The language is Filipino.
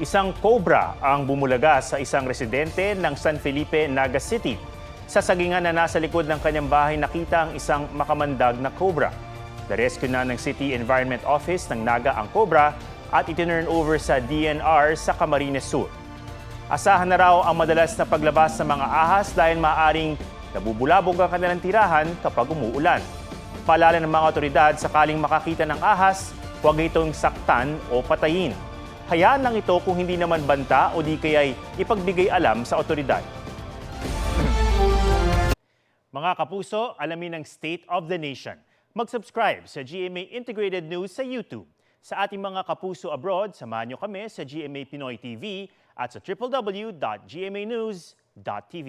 Isang cobra ang bumulaga sa isang residente ng San Felipe, Naga City. Sa sagingan na nasa likod ng kanyang bahay, nakita ang isang makamandag na cobra. Na-rescue na ng City Environment Office ng Naga ang cobra at itinurn over sa DNR sa Camarines Sur. Asahan na raw ang madalas na paglabas ng mga ahas dahil maaaring nabubulabog ang kanilang tirahan kapag umuulan. Paalala ng mga otoridad, sakaling makakita ng ahas, huwag itong saktan o patayin. Hayaan lang ito kung hindi naman banta o di kaya'y ipagbigay alam sa otoridad. Mga kapuso, alamin ang State of the Nation. Mag-subscribe sa GMA Integrated News sa YouTube. Sa ating mga kapuso abroad, samahan niyo kami sa GMA Pinoy TV at sa www.gmanews.tv.